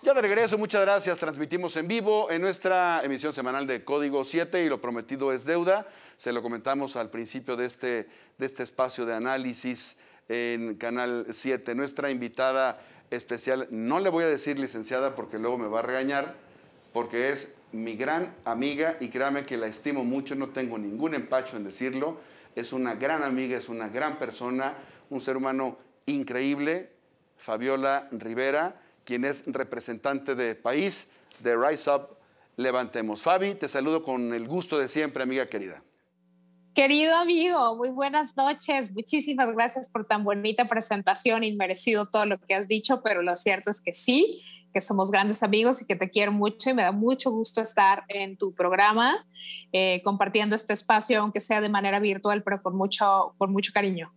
Ya de regreso, muchas gracias. Transmitimos en vivo en nuestra emisión semanal de Código 7 y lo prometido es deuda. Se lo comentamos al principio de este espacio de análisis en Canal 7. Nuestra invitada especial, no le voy a decir licenciada porque luego me va a regañar, porque es mi gran amiga y créame que la estimo mucho, no tengo ningún empacho en decirlo. Es una gran amiga, es una gran persona, un ser humano increíble, Fabiola Rivera, quien es representante de país de Rise Up Levantemos. Fabi, te saludo con el gusto de siempre, amiga querida. Querido amigo, muy buenas noches. Muchísimas gracias por tan bonita presentación, inmerecido todo lo que has dicho, pero lo cierto es que sí, que somos grandes amigos y que te quiero mucho y me da mucho gusto estar en tu programa compartiendo este espacio, aunque sea de manera virtual, pero con mucho cariño.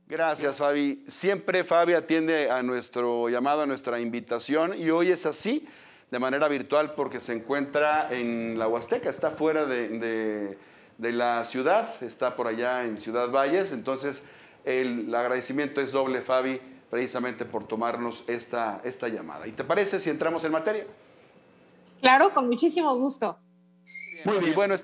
Gracias, Fabi. Siempre Fabi atiende a nuestro llamado, a nuestra invitación y hoy es así, de manera virtual, porque se encuentra en la Huasteca, está fuera de la ciudad, está por allá en Ciudad Valles, entonces el agradecimiento es doble, Fabi, precisamente por tomarnos esta llamada. ¿Y te parece si entramos en materia? Claro, con muchísimo gusto. Muy bien, bueno,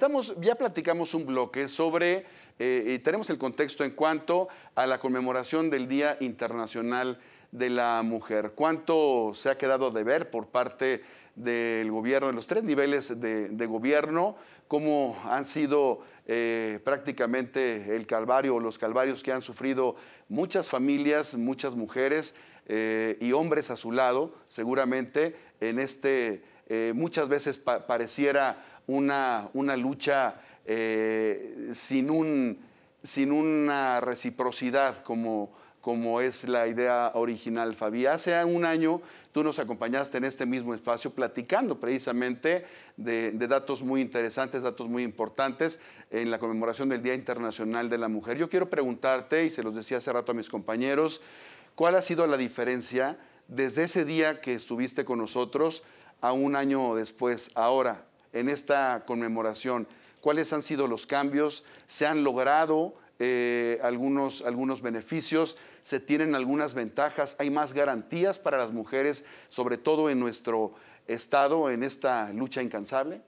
ya platicamos un bloque sobre, tenemos el contexto en cuanto a la conmemoración del Día Internacional de la Mujer. ¿Cuánto se ha quedado de ver por parte del gobierno, de los tres niveles de gobierno? ¿Cómo han sido prácticamente el calvario o los calvarios que han sufrido muchas familias, muchas mujeres y hombres a su lado, seguramente en muchas veces pareciera una lucha sin una reciprocidad como es la idea original, Fabi. Hace un año tú nos acompañaste en este mismo espacio platicando precisamente de datos muy interesantes, datos muy importantes en la conmemoración del Día Internacional de la Mujer. Yo quiero preguntarte, y se los decía hace rato a mis compañeros, ¿cuál ha sido la diferencia desde ese día que estuviste con nosotros a un año después, ahora, en esta conmemoración? ¿Cuáles han sido los cambios? ¿Se han logrado algunos beneficios? ¿Se tienen algunas ventajas? ¿Hay más garantías para las mujeres, sobre todo en nuestro estado, en esta lucha incansable?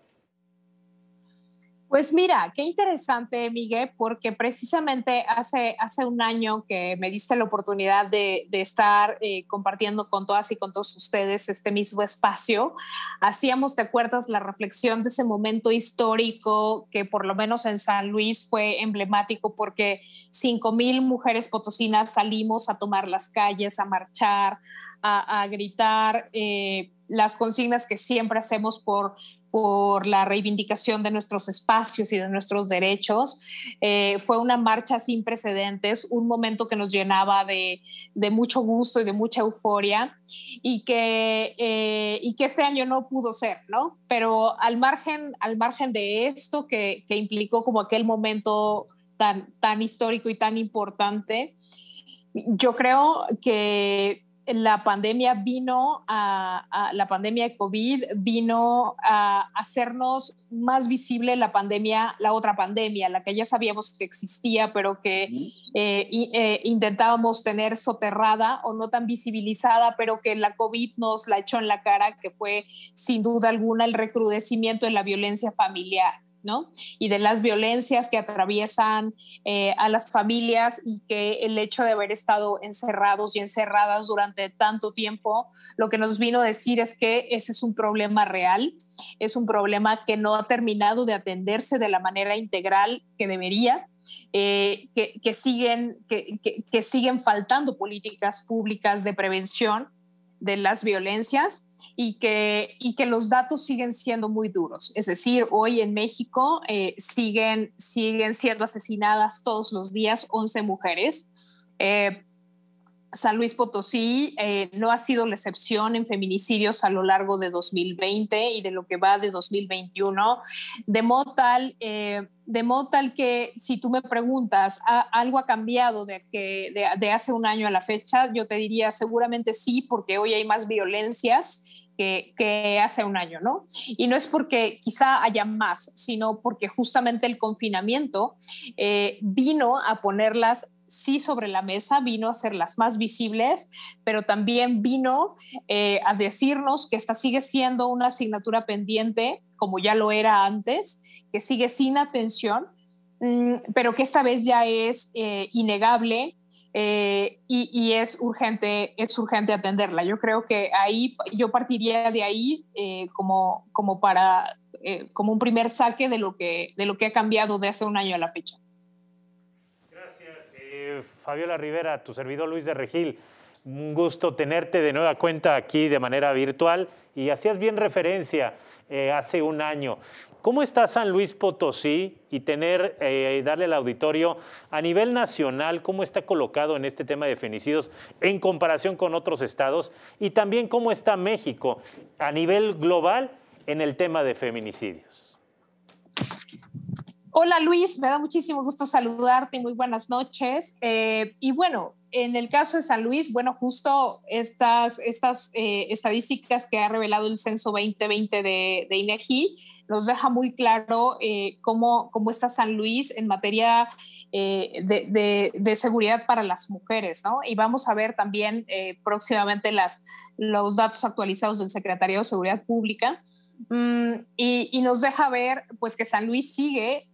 Pues mira, qué interesante, Miguel, porque precisamente hace un año que me diste la oportunidad de estar compartiendo con todas y con todos ustedes este mismo espacio, hacíamos, ¿te acuerdas?, la reflexión de ese momento histórico que por lo menos en San Luis fue emblemático porque 5,000 mujeres potosinas salimos a tomar las calles, a marchar, a gritar las consignas que siempre hacemos por la reivindicación de nuestros espacios y de nuestros derechos. Fue una marcha sin precedentes, un momento que nos llenaba de mucho gusto y de mucha euforia y que este año no pudo ser, ¿no? Pero al margen de esto que implicó como aquel momento tan histórico y tan importante, yo creo que la pandemia la pandemia de COVID vino a hacernos más visible la otra pandemia, la que ya sabíamos que existía, pero que intentábamos tener soterrada o no tan visibilizada, pero que la COVID nos la echó en la cara, que fue sin duda alguna el recrudecimiento de la violencia familiar, ¿no? Y de las violencias que atraviesan a las familias y que el hecho de haber estado encerrados y encerradas durante tanto tiempo, lo que nos vino a decir es que ese es un problema real, es un problema que no ha terminado de atenderse de la manera integral que debería, que siguen faltando políticas públicas de prevención de las violencias y que los datos siguen siendo muy duros. Es decir, hoy en México siguen siendo asesinadas todos los días 11 mujeres. San Luis Potosí no ha sido la excepción en feminicidios a lo largo de 2020 y de lo que va de 2021, de modo tal que si tú me preguntas, ¿algo ha cambiado de hace un año a la fecha? Yo te diría seguramente sí, porque hoy hay más violencias que hace un año, ¿no? Y no es porque quizá haya más, sino porque justamente el confinamiento vino a ponerlas sí sobre la mesa, vino a hacerlas más visibles, pero también vino a decirnos que esta sigue siendo una asignatura pendiente, como ya lo era antes, que sigue sin atención, pero que esta vez ya es innegable. Y es urgente atenderla. Yo creo que yo partiría de ahí como un primer saque de lo que ha cambiado de hace un año a la fecha. Gracias, Fabiola Rivera, tu servidor Luis de Regil. Un gusto tenerte de nueva cuenta aquí de manera virtual, y hacías bien referencia hace un año. ¿Cómo está San Luis Potosí y darle al auditorio a nivel nacional cómo está colocado en este tema de feminicidios en comparación con otros estados? Y también cómo está México a nivel global en el tema de feminicidios. Hola Luis, me da muchísimo gusto saludarte, muy buenas noches. Y bueno, en el caso de San Luis, bueno, justo estas estadísticas que ha revelado el Censo 2020 de INEGI nos deja muy claro cómo está San Luis en materia de seguridad para las mujeres, ¿no? Y vamos a ver también próximamente los datos actualizados del Secretariado de Seguridad Pública. Y nos deja ver pues que San Luis sigue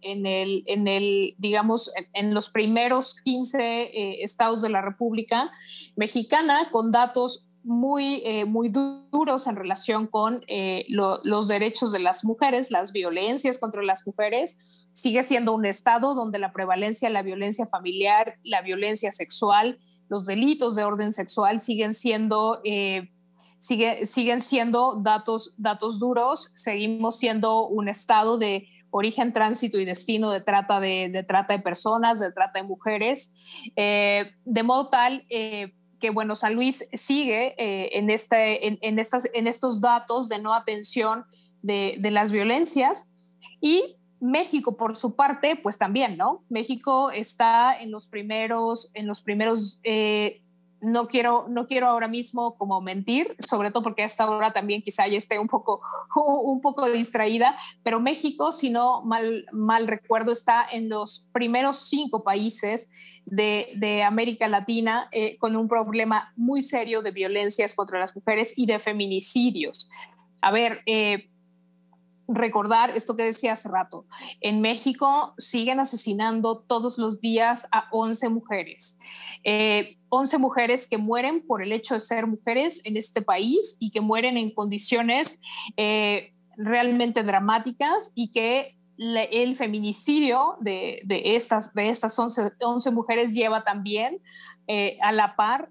digamos, en los primeros 15 estados de la República Mexicana, con datos muy duros en relación con los derechos de las mujeres, las violencias contra las mujeres. Sigue siendo un estado donde la prevalencia de la violencia familiar, la violencia sexual, los delitos de orden sexual siguen siendo datos duros. Seguimos siendo un estado de origen, tránsito y destino de trata de personas, de trata de mujeres, de modo tal que, bueno, San Luis sigue en estos datos de no atención de las violencias. Y México, por su parte, pues también, ¿no? México está en los primeros no quiero ahora mismo como mentir, sobre todo porque a esta hora también quizá ya esté un poco distraída, pero México, si no mal recuerdo, está en los primeros 5 países de América Latina con un problema muy serio de violencias contra las mujeres y de feminicidios. A ver, recordar esto que decía hace rato. En México siguen asesinando todos los días a 11 mujeres. 11 mujeres que mueren por el hecho de ser mujeres en este país y que mueren en condiciones realmente dramáticas, y que el feminicidio de estas 11 mujeres lleva también a la par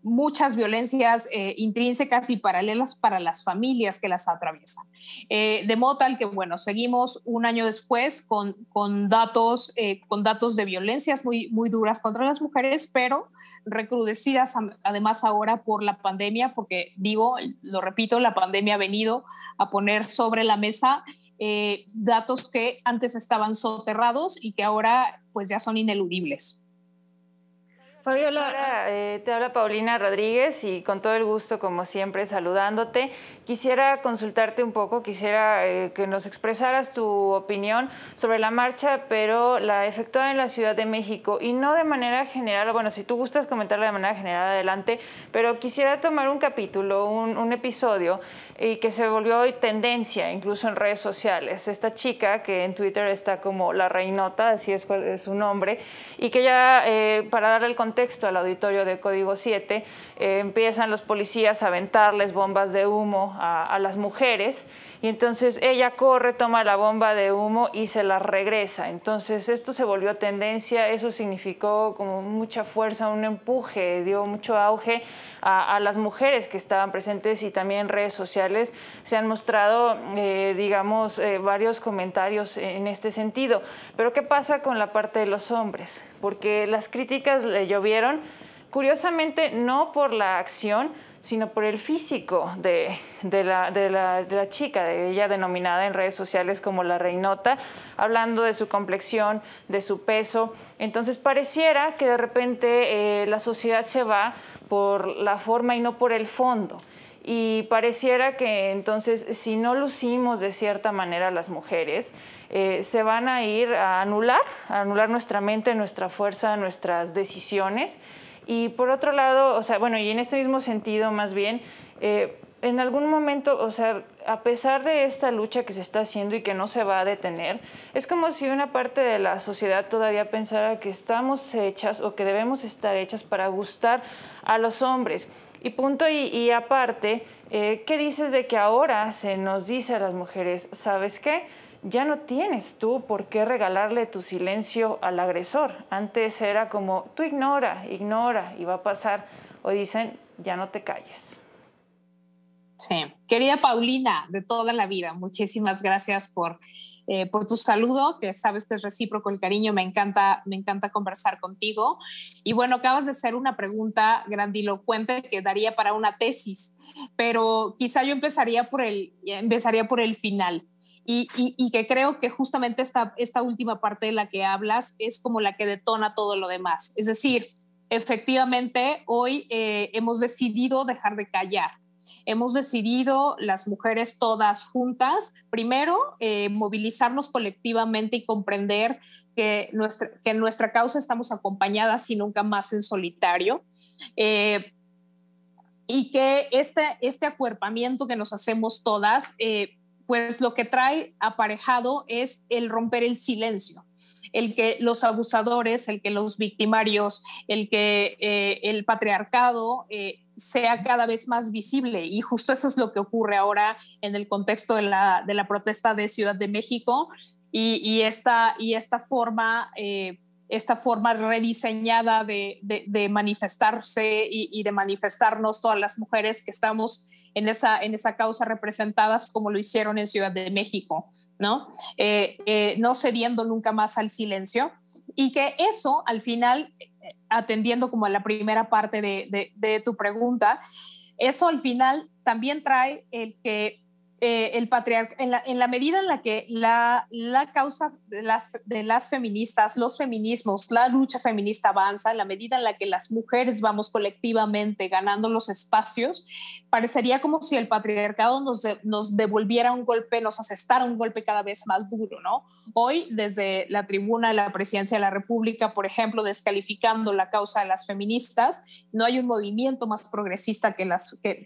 muchas violencias intrínsecas y paralelas para las familias que las atraviesan. De modo tal que, bueno, seguimos un año después con datos de violencias muy duras contra las mujeres, pero recrudecidas además ahora por la pandemia, porque lo repito, la pandemia ha venido a poner sobre la mesa datos que antes estaban soterrados y que ahora pues ya son ineludibles. Fabiola, te habla Paulina Rodríguez, y con todo el gusto, como siempre, saludándote. Quisiera consultarte un poco, quisiera que nos expresaras tu opinión sobre la marcha, pero la efectuada en la Ciudad de México, y no de manera general. Bueno, si tú gustas comentarla de manera general, adelante, pero quisiera tomar un capítulo, un episodio, y que se volvió hoy tendencia, incluso en redes sociales. Esta chica que en Twitter está como La Reinota, así es su nombre, y que ya, para darle el contexto al auditorio de Código 7, empiezan los policías a aventarles bombas de humo a las mujeres, y entonces ella corre, toma la bomba de humo y se la regresa. Entonces esto se volvió tendencia, eso significó como mucha fuerza, un empuje, dio mucho auge a las mujeres que estaban presentes, y también en redes sociales se han mostrado, digamos, varios comentarios en este sentido. Pero ¿qué pasa con la parte de los hombres? Porque las críticas le llovieron, curiosamente, no por la acción, sino por el físico de la chica, de ella denominada en redes sociales como La Reinota, hablando de su complexión, de su peso. Entonces pareciera que de repente la sociedad se va por la forma y no por el fondo. y pareciera que entonces si no lucimos de cierta manera las mujeres, se van a ir a anular nuestra mente, nuestra fuerza, nuestras decisiones. Y por otro lado, o sea, bueno, y en este mismo sentido más bien, en algún momento, o sea, a pesar de esta lucha que se está haciendo y que no se va a detener, es como si una parte de la sociedad todavía pensara que estamos hechas o que debemos estar hechas para gustar a los hombres. Y punto, y aparte, ¿qué dices de que ahora se nos dice a las mujeres, ¿sabes qué? Ya no tienes tú por qué regalarle tu silencio al agresor. Antes era como, tú ignora, y va a pasar. Hoy dicen, ya no te calles. Sí, querida Paulina, de toda la vida, muchísimas gracias por tu saludo, que sabes que es recíproco el cariño, me encanta conversar contigo. Y bueno, acabas de hacer una pregunta grandilocuente que daría para una tesis, pero quizá yo empezaría por el final. Y que creo que justamente esta última parte de la que hablas es como la que detona todo lo demás. Es decir, efectivamente, hoy hemos decidido dejar de callar. Hemos decidido, las mujeres todas juntas, primero, movilizarnos colectivamente y comprender que en nuestra causa estamos acompañadas y nunca más en solitario. Y que este acuerpamiento que nos hacemos todas, pues lo que trae aparejado es el romper el silencio, el que los abusadores, el que los victimarios, el patriarcado sea cada vez más visible. Y justo eso es lo que ocurre ahora en el contexto de la protesta de Ciudad de México y esta forma rediseñada de manifestarse y de manifestarnos todas las mujeres que estamos en esa causa representadas como lo hicieron en Ciudad de México, ¿no? No cediendo nunca más al silencio, y que eso al final, atendiendo como a la primera parte de tu pregunta, eso al final también trae el que el patriarcado, en la medida en la que la causa de las feministas, los feminismos, la lucha feminista avanza, en la medida en la que las mujeres vamos colectivamente ganando los espacios, parecería como si el patriarcado nos devolviera un golpe, nos asestara un golpe cada vez más duro, ¿no? Hoy, desde la tribuna de la Presidencia de la República, por ejemplo, descalificando la causa de las feministas, no hay un movimiento más progresista que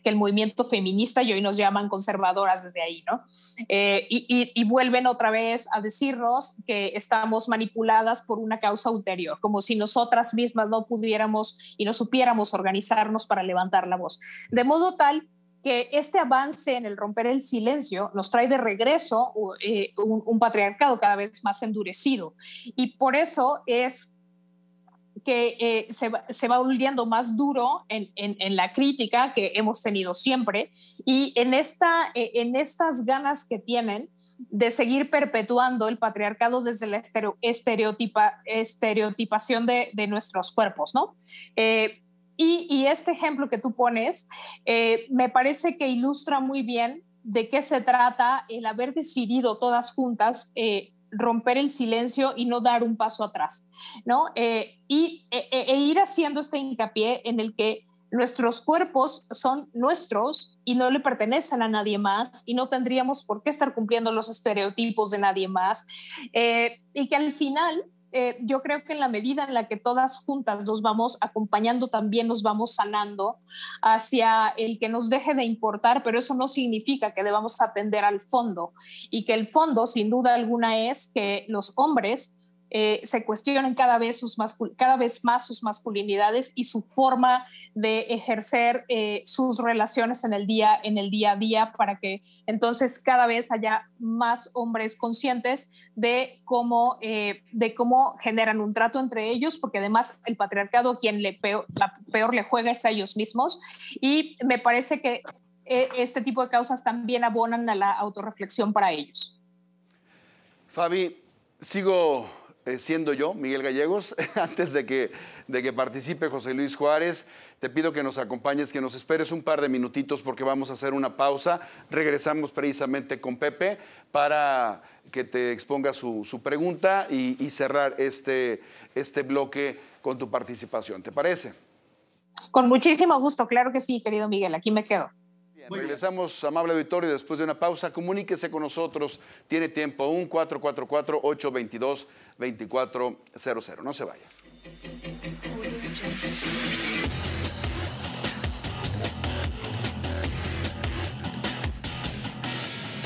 el movimiento feminista, y hoy nos llaman conservadoras desde ahí, ¿no? Y vuelven otra vez a decirnos que estamos manipuladas por una causa ulterior, como si nosotras mismas no pudiéramos y no supiéramos organizarnos para levantar la voz. De modo tal que este avance en el romper el silencio nos trae de regreso un patriarcado cada vez más endurecido. Y por eso es que se va volviendo más duro en la crítica que hemos tenido siempre, y en estas ganas que tienen de seguir perpetuando el patriarcado desde la estereotipación de nuestros cuerpos, ¿no? Y este ejemplo que tú pones me parece que ilustra muy bien de qué se trata el haber decidido todas juntas romper el silencio y no dar un paso atrás, ¿no? E ir haciendo este hincapié en el que nuestros cuerpos son nuestros y no le pertenecen a nadie más, y no tendríamos por qué estar cumpliendo los estereotipos de nadie más, y que al final yo creo que en la medida en la que todas juntas nos vamos acompañando, también nos vamos sanando hacia el que nos deje de importar, pero eso no significa que debamos atender al fondo, y que el fondo sin duda alguna es que los hombres se cuestionen cada vez más sus masculinidades y su forma de ejercer sus relaciones en el día a día, para que entonces cada vez haya más hombres conscientes de cómo generan un trato entre ellos, porque además el patriarcado quien peor le juega es a ellos mismos, y me parece que este tipo de causas también abonan a la autorreflexión para ellos. Fabi, sigo siendo yo, Miguel Gallegos. Antes de que participe José Luis Juárez, te pido que nos acompañes, que nos esperes un par de minutitos, porque vamos a hacer una pausa. Regresamos precisamente con Pepe para que te exponga su pregunta y cerrar este bloque con tu participación. ¿Te parece? Con muchísimo gusto, claro que sí, querido Miguel, aquí me quedo. Regresamos, amable auditorio, después de una pausa. Comuníquese con nosotros. Tiene tiempo aún, 444-822-2400. No se vaya.